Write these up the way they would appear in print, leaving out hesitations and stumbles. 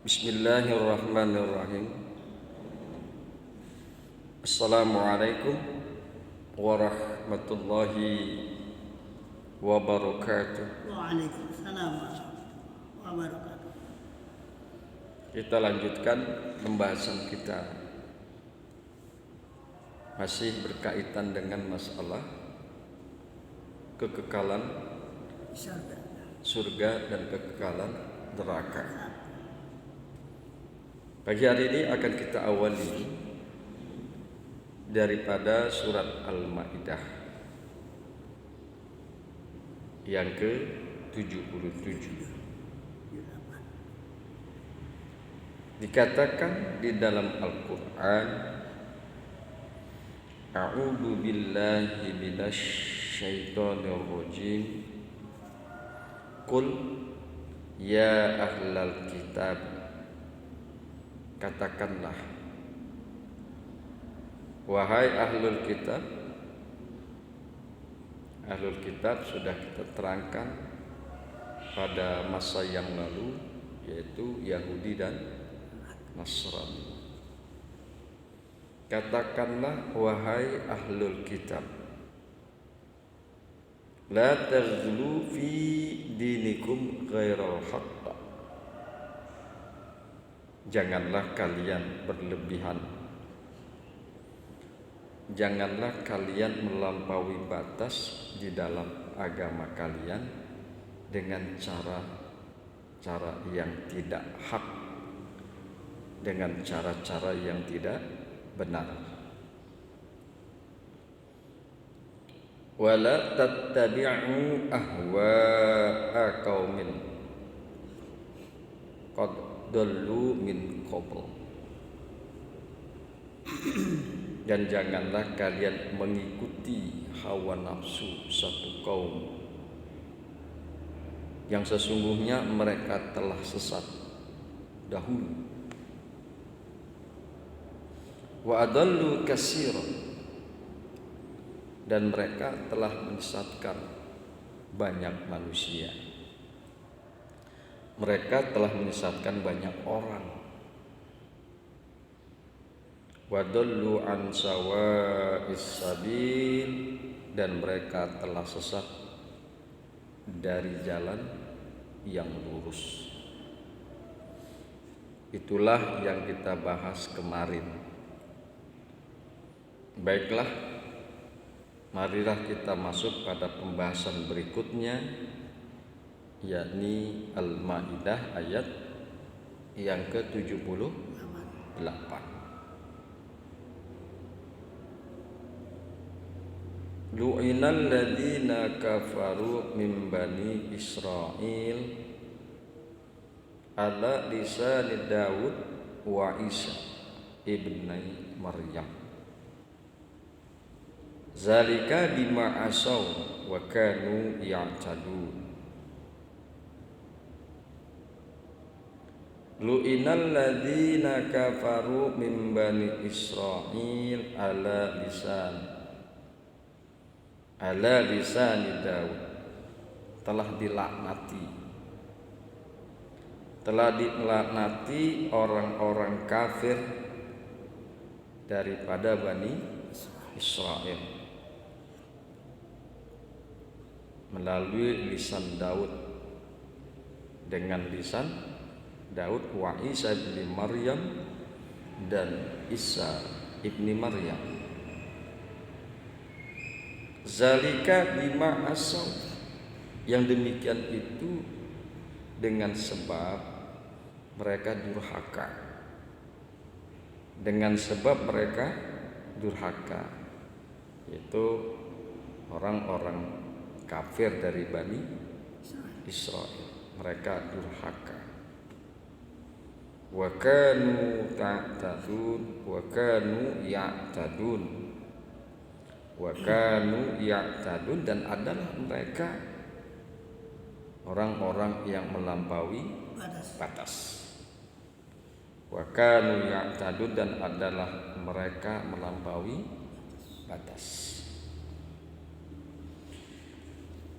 Bismillahirrahmanirrahim. Assalamualaikum warahmatullahi wabarakatuh. Waalaikumsalam warahmatullahi wabarakatuh. Kita lanjutkan pembahasan kita, masih berkaitan dengan masalah kekekalan surga dan kekekalan neraka. Pagi hari ini akan kita awali daripada surat Al-Maidah yang ke-77. Dikatakan di dalam Al-Quran, A'udzu billahi minasy syaithanir rajim. Qul ya ahlal kitab, katakanlah wahai ahlul kitab. Ahlul kitab sudah kita terangkan pada masa yang lalu, yaitu Yahudi dan Nasrani. Katakanlah wahai ahlul kitab, la taghlu fi dinikum ghairal haqq. Janganlah kalian berlebihan, janganlah kalian melampaui batas di dalam agama kalian dengan cara-cara yang tidak hak, dengan cara-cara yang tidak benar. Wala tattabi'u ahwa'a qaumin qad dallu min qabl. Dan janganlah kalian mengikuti hawa nafsu satu kaum yang sesungguhnya mereka telah sesat dahulu. Wa adallu katsiran, dan mereka telah menyesatkan banyak manusia. Mereka telah menyesatkan banyak orang. Wadallu an sawa'is sabil, dan mereka telah sesat dari jalan yang lurus. Itulah yang kita bahas kemarin. Baiklah, marilah kita masuk pada pembahasan berikutnya, yakni Al-Maidah ayat yang ke-78. Lu'inal ladzina kafaru min bani Israil ala lisani Daud wa Isa ibni Maryam. Zalika bima asaw wa kanu ya'tadun. Lu'inal ladzina kafaru min bani Israil ala lisani Daud, telah dilaknati orang-orang kafir daripada Bani Israel melalui lisan Daud, dengan lisan Daud, wa Isa ibni Maryam, dan Isa ibni Maryam. Zalika bima asaw, yang demikian itu dengan sebab mereka durhaka, dengan sebab mereka durhaka, yaitu orang-orang kafir dari Bani Israel. Mereka durhaka. Wa kanu ta'tadun, wa kanu ya'tadun, wa kanu ya'tadun, dan adalah mereka orang-orang yang melampaui batas. Wa kanu ya'tadun, dan adalah mereka melampaui batas.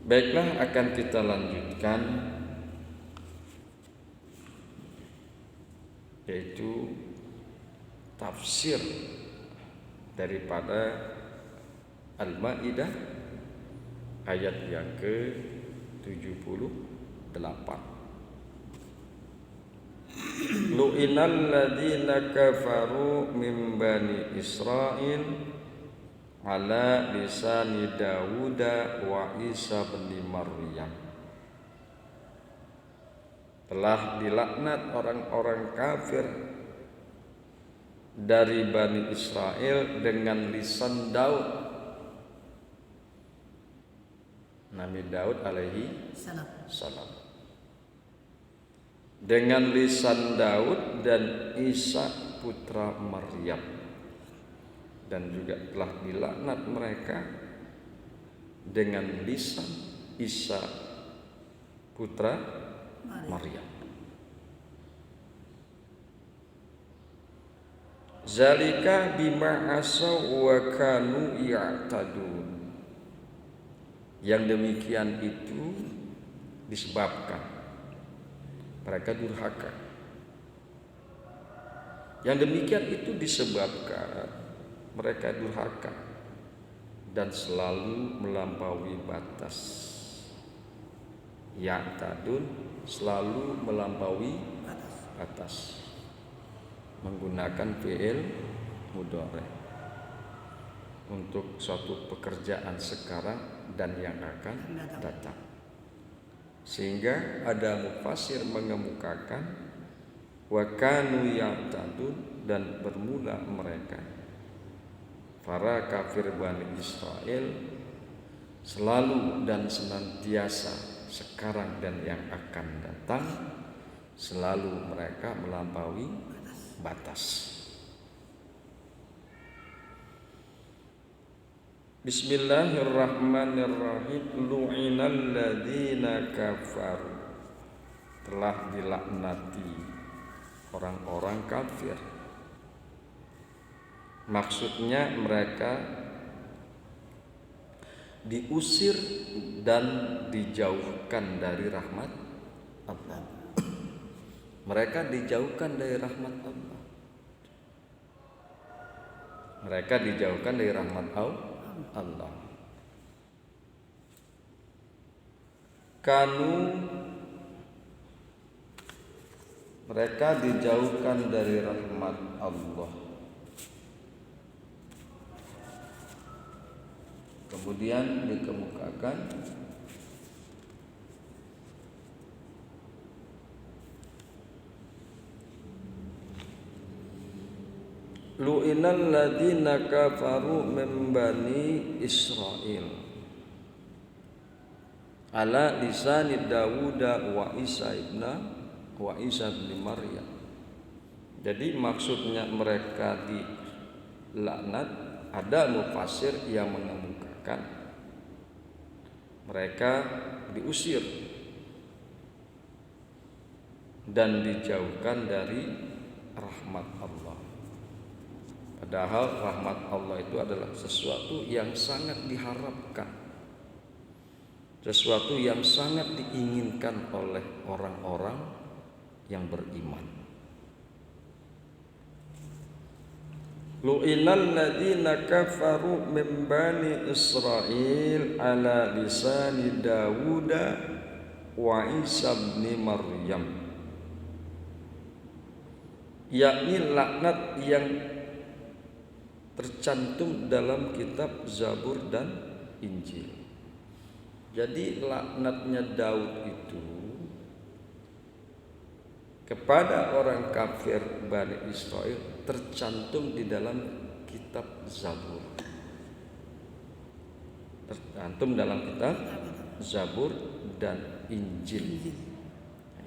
Baiklah, akan kita lanjutkan yaitu tafsir daripada Al-Maidah ayat yang ke-78. Lu'inal ladzina kafaru min bani Israil ala lisani Dawud wa Isa bin Maryam. Telah dilaknat orang-orang kafir dari Bani Israel dengan lisan Daud. Nabi Daud alaihi salam. Dengan lisan Daud dan Isa putra Maryam. Dan juga telah dilaknat mereka dengan lisan Isa putra Maryam. Zalika bima asaw wa kanu ya'tadun. Yang demikian itu disebabkan mereka durhaka. Yang demikian itu disebabkan mereka durhaka dan selalu melampaui batas. Ya'tadun, selalu melampaui batas, menggunakan fi'il mudhari untuk suatu pekerjaan sekarang dan yang akan datang. Sehingga ada mufassir mengemukakan wa kanu ya'tadun, dan bermula mereka para kafir Bani Israel selalu dan senantiasa sekarang dan yang akan datang selalu mereka melampaui batas. Bismillahirrahmanirrahim. Lu'inal ladzina kafaru. Telah dilaknati orang-orang kafir. Maksudnya mereka diusir dan dijauhkan dari rahmat Allah. Mereka dijauhkan dari rahmat Allah. Mereka dijauhkan dari rahmat Allah. Mereka dijauhkan dari rahmat Allah. Kemudian dikemukakan lu'inal ladzina kafaru min bani Israil ala lisani Dawud wa Isa bin Maryam. Jadi maksudnya mereka dilaknat, ada mufassir yang mengemukakan mereka diusir dan dijauhkan dari rahmat Allah. Padahal rahmat Allah itu adalah sesuatu yang sangat diharapkan, sesuatu yang sangat diinginkan oleh orang-orang yang beriman. Lu'inal ladzina kafaru min bani Israil ala lisani Dawud wa Isa bin Maryam. Yakni laknat yang tercantum dalam kitab Zabur dan Injil. Jadi laknatnya Daud itu kepada orang kafir Bani Israel tercantum di dalam kitab Zabur. Tercantum dalam kitab Zabur dan Injil.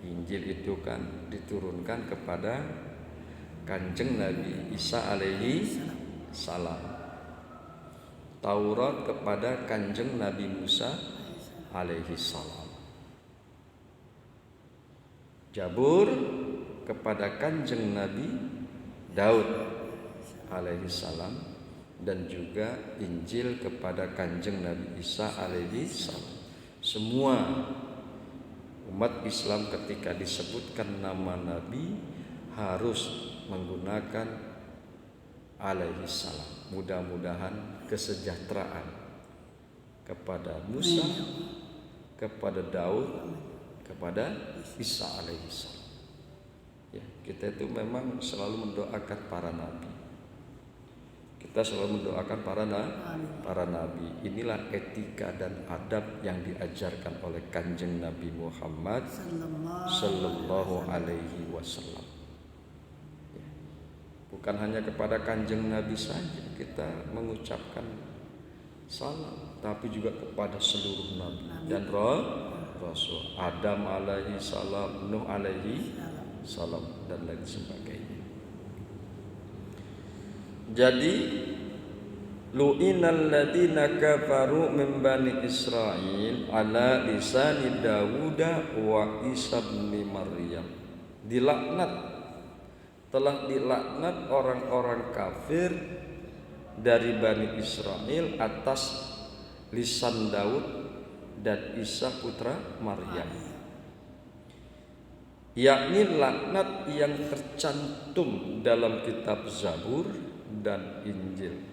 Injil itu kan diturunkan kepada Kanjeng Nabi Isa alaihi salam. Taurat kepada Kanjeng Nabi Musa alaihi salam. Zabur kepada Kanjeng Nabi Daud alaihi salam, dan juga Injil kepada Kanjeng Nabi Isa alaihi salam. Semua umat Islam ketika disebutkan nama Nabi harus menggunakan alaihi salam. Mudah-mudahan kesejahteraan kepada Musa, kepada Daud, kepada Isa alaihi salam. Ya, kita itu memang selalu mendoakan para nabi. Kita selalu mendoakan para nabi. Inilah etika dan adab yang diajarkan oleh Kanjeng Nabi Muhammad sallallahu alaihi wasallam. Bukan hanya kepada Kanjeng Nabi saja kita mengucapkan salam, tapi juga kepada seluruh nabi dan rasul. Adam alaihi salam, Nuh alaihi salam, dan lain sebagainya. Jadi lu'inal ladina kafaru min bani Israil ala lisani Dawuda wa Isa bin Maryam. Telah dilaknat orang-orang kafir dari Bani Israel atas lisan Daud dan Isa putra Maryam, yakni laknat yang tercantum dalam kitab Zabur dan Injil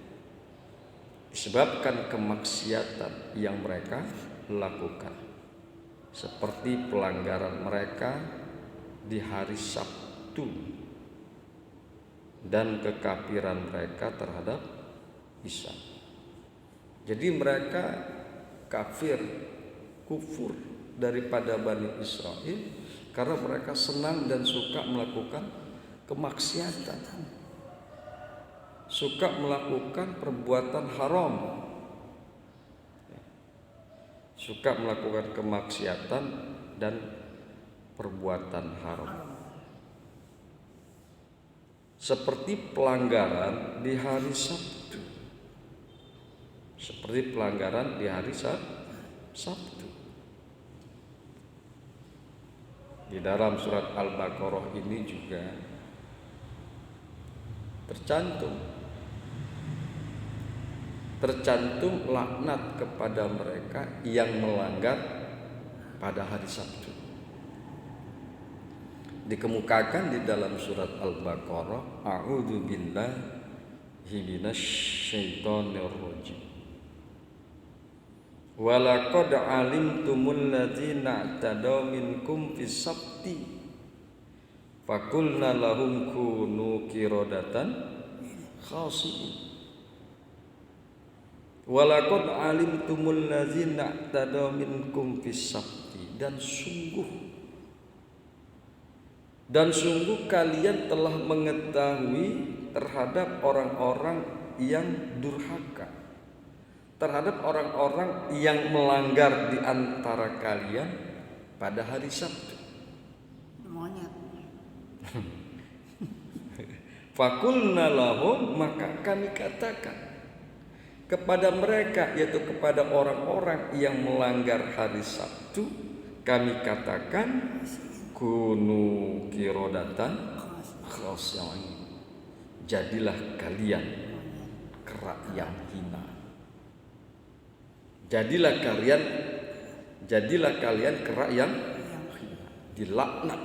disebabkan kemaksiatan yang mereka lakukan, seperti pelanggaran mereka di hari Sabtu dan kekafiran mereka terhadap Isa. Jadi mereka kufur daripada Bani Israel karena mereka senang dan suka melakukan kemaksiatan, suka melakukan perbuatan haram, suka melakukan kemaksiatan dan perbuatan haram, seperti pelanggaran di hari Sabtu. Seperti pelanggaran di hari Sabtu. Di dalam surat Al-Baqarah ini juga tercantum laknat kepada mereka yang melanggar pada hari Sabtu. Dikemukakan di dalam surat Al-Baqarah, a'udzu billahi minasyaitonir rajim. Walaqad alimtumul ladzina i'tadaw minkum fis sabti faqulna lahum kunu qiradatan khasi'in. Walaqad alimtumul ladzina i'tadaw minkum fis sabti, dan sungguh kalian telah mengetahui terhadap orang-orang yang durhaka, terhadap orang-orang yang melanggar di antara kalian pada hari Sabtu. Monyet. Fakulna lahum, maka kami katakan kepada mereka, yaitu kepada orang-orang yang melanggar hari Sabtu, kami katakan kunu qiradatan khasi'in, jadilah kalian kera yang hina. Jadilah kalian kera yang dilaknat.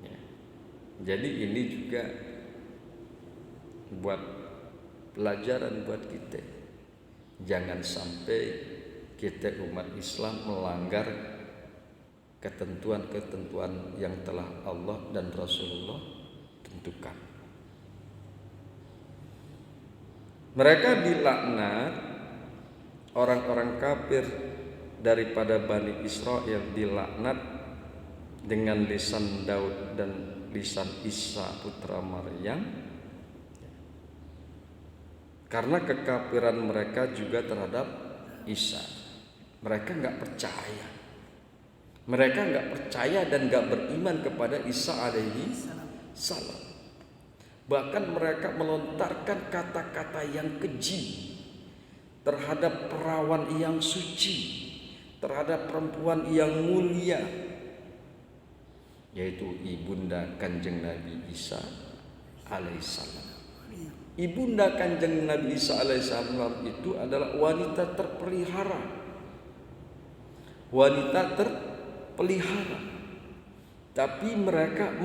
Ya. Jadi ini juga buat pelajaran buat kita. Jangan sampai kita umat Islam melanggar ketentuan-ketentuan yang telah Allah dan Rasulullah tentukan. Mereka dilaknat, orang-orang kafir daripada Bani Israel dilaknat dengan lisan Daud dan lisan Isa putra Maryam, karena kekafiran mereka juga terhadap Isa. Mereka nggak percaya dan nggak beriman kepada Isa alaihi salam. Bahkan mereka melontarkan kata-kata yang keji terhadap perawan yang suci, terhadap perempuan yang mulia, yaitu ibunda Kanjeng Nabi Isa alaihissalam. Ibunda Kanjeng Nabi Isa alaihissalam itu adalah wanita terpelihara, Tapi mereka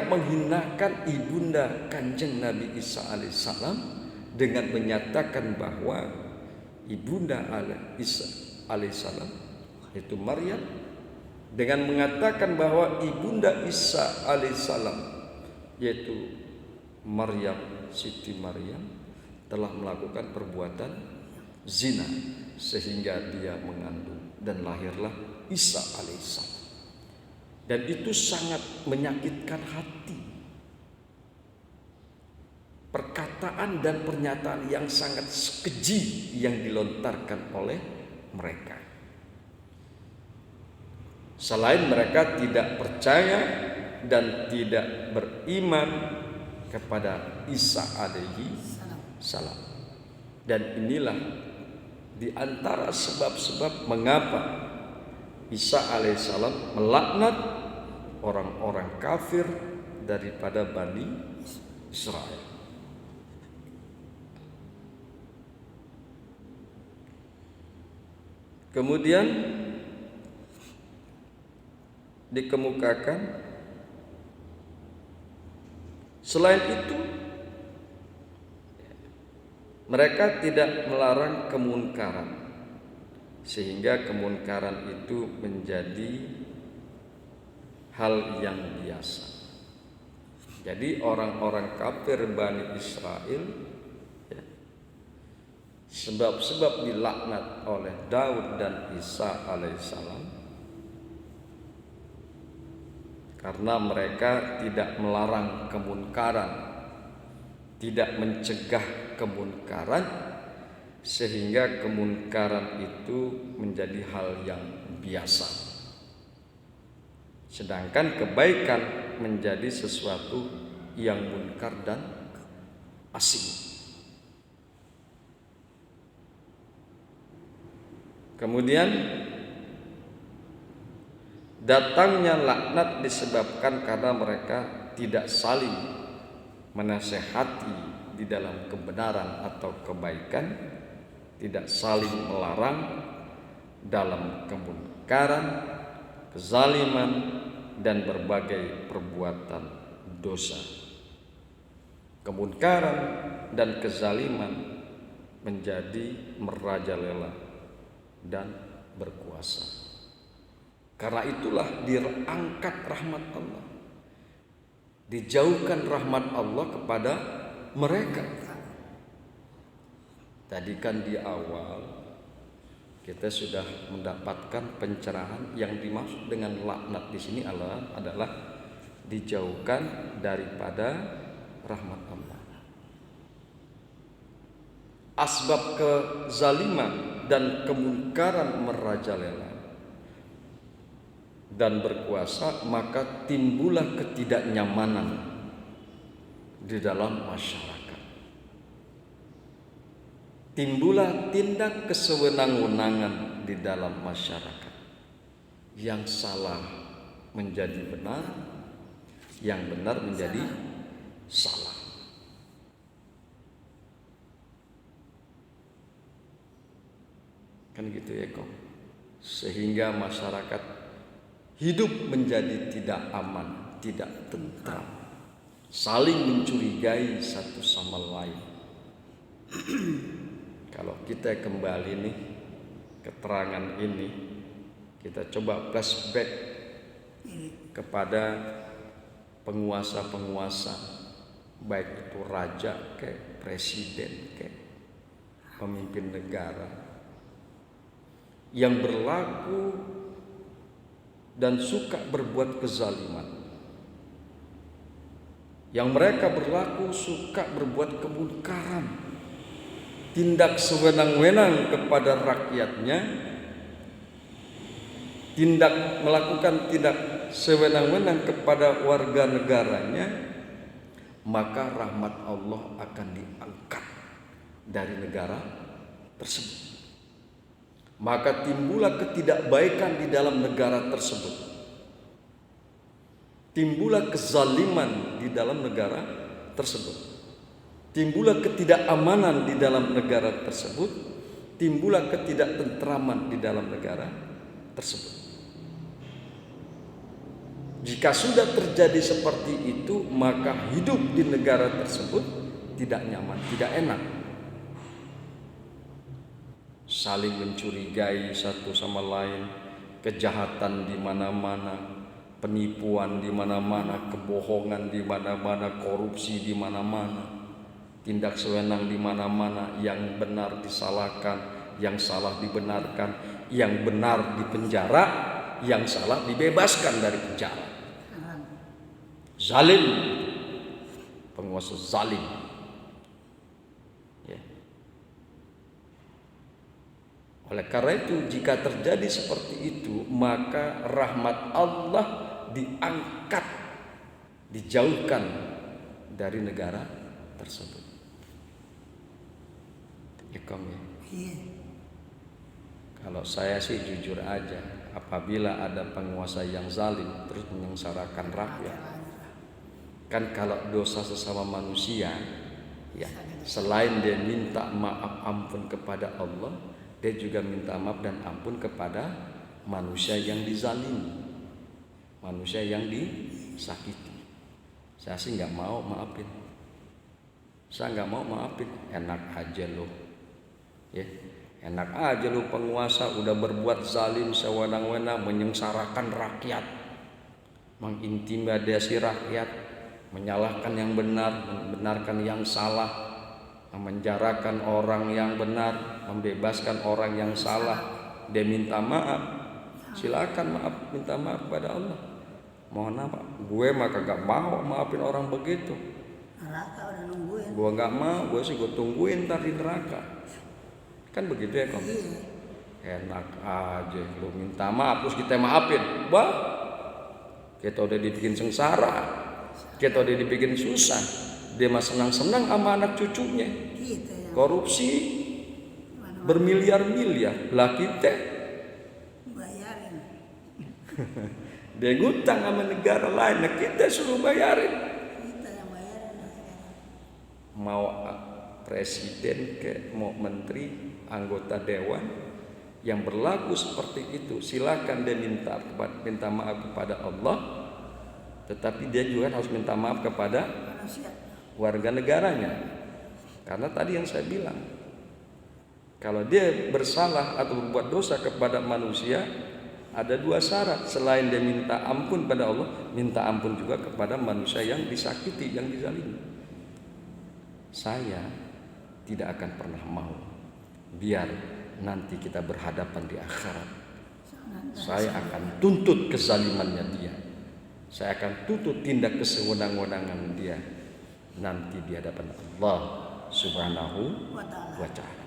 menghinakan ibunda Kanjeng Nabi Isa alaihissalam dengan menyatakan bahwa ibunda Isa alaihissalam itu Maryam, dengan mengatakan bahwa ibunda Isa alaihissalam yaitu Maryam, Siti Maryam, telah melakukan perbuatan zina sehingga dia mengandung dan lahirlah Isa alaihissalam. Dan itu sangat menyakitkan hati. Perkataan dan pernyataan yang sangat keji yang dilontarkan oleh mereka. Selain mereka tidak percaya dan tidak beriman kepada Isa alaihi salam. Dan inilah di antara sebab-sebab mengapa Isa alaihissalam melaknat orang-orang kafir daripada Bani Israel. Kemudian dikemukakan selain itu mereka tidak melarang kemunkaran sehingga kemunkaran itu menjadi hal yang biasa. Jadi orang-orang kafir Bani Israel sebab-sebab dilaknat oleh Daud dan Isa alaihissalam karena mereka tidak melarang kemunkaran, tidak mencegah kemunkaran, sehingga kemunkaran itu menjadi hal yang biasa. Sedangkan kebaikan menjadi sesuatu yang munkar dan asing. Kemudian datangnya laknat disebabkan karena mereka tidak saling menasehati di dalam kebenaran atau kebaikan, tidak saling melarang dalam kemunkaran, kezaliman, dan berbagai perbuatan dosa. Kemunkaran dan kezaliman menjadi merajalela dan berkuasa. Karena itulah diangkat rahmat Allah, dijauhkan rahmat Allah kepada mereka. Tadi kan di awal kita sudah mendapatkan pencerahan yang dimaksud dengan laknat di sini adalah dijauhkan daripada rahmat Allah. Asbab kezaliman dan kemungkaran merajalela dan berkuasa, maka timbullah ketidaknyamanan di dalam masyarakat. Timbullah tindak kesewenang-wenangan di dalam masyarakat. Yang salah menjadi benar, yang benar menjadi salah. Kan gitu ya kok. Sehingga masyarakat hidup menjadi tidak aman, tidak tentram, saling mencurigai satu sama lain. Kalau kita kembali nih keterangan ini, kita coba flashback kepada penguasa-penguasa, baik itu raja kayak presiden kayak pemimpin negara yang berlaku dan suka berbuat kezaliman, yang mereka berlaku suka berbuat kemungkaran, tindak sewenang-wenang kepada rakyatnya, melakukan tindak sewenang-wenang kepada warga negaranya, maka rahmat Allah akan diangkat dari negara tersebut. Maka timbullah ketidakbaikan di dalam negara tersebut. Timbullah kezaliman di dalam negara tersebut. Timbullah ketidakamanan di dalam negara tersebut. Timbullah ketidaktentraman di dalam negara tersebut. Jika sudah terjadi seperti itu, maka hidup di negara tersebut tidak nyaman, tidak enak. Saling mencurigai satu sama lain, kejahatan di mana-mana, penipuan di mana-mana, kebohongan di mana-mana, korupsi di mana-mana, tindak sewenang di mana-mana, yang benar disalahkan, yang salah dibenarkan, yang benar dipenjara, yang salah dibebaskan dari penjara. Zalim, penguasa zalim. Ya. Oleh karena itu, jika terjadi seperti itu, maka rahmat Allah diangkat, dijauhkan dari negara tersebut. Ikom ya. Kalau saya sih jujur aja, apabila ada penguasa yang zalim terus menyengsarakan rakyat, kan kalau dosa sesama manusia, ya selain dia minta maaf ampun kepada Allah, dia juga minta maaf dan ampun kepada manusia yang dizalimi, manusia yang disakiti. Saya sih nggak mau maafin, saya nggak mau maafin. Enak aja loh, ya enak aja loh penguasa udah berbuat zalim sewenang-wenang, menyengsarakan rakyat, mengintimidasi rakyat, menyalahkan yang benar, membenarkan yang salah, memenjarakan orang yang benar, membebaskan orang yang salah. Dia minta maaf, silakan maaf, minta maaf kepada Allah. Mohon apa? Gue mah kagak mau maafin orang begitu. Neraka udah nungguin. Gue nggak mau, gue sih gue tungguin ntar di neraka. Kan begitu ya kok? Enak aja lu minta maaf terus kita maafin. Wah, kita udah dibikin sengsara, kita udah dibikin susah. Dia mah senang-senang sama anak cucunya. Korupsi bermiliar-miliar, lah kita bayarin. Dia ngutang sama negara lain, nah kita suruh bayarin. Kita yang bayarin. Mau presiden ke mau menteri, anggota dewan yang berlaku seperti itu, silakan dia minta maaf kepada Allah, tetapi dia juga harus minta maaf kepada warga negaranya. Karena tadi yang saya bilang, kalau dia bersalah atau berbuat dosa kepada manusia, ada dua syarat. Selain dia minta ampun pada Allah, minta ampun juga kepada manusia yang disakiti, yang dizalimi. Saya tidak akan pernah mau biar nanti kita berhadapan di akhirat, saya akan tuntut kezalimannya dia, saya akan tuntut tindak kesewenang-wenangan dia nanti di hadapan Allah Subhanahu wa ta'ala.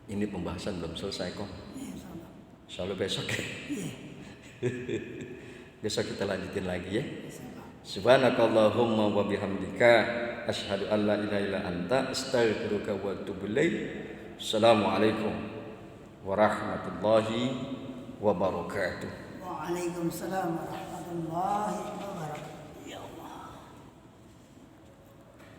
Ini pembahasan belum selesai kok. Insyaallah besok ya. Besok kita lanjutin lagi ya. Subhanakallahumma wa bihamdika asyhadu an la ilaha illa anta astaghfiruka wa atubu ilaik. Assalamualaikum warahmatullahi wabarakatuh. Waalaikumsalam warahmatullahi wabarakatuh.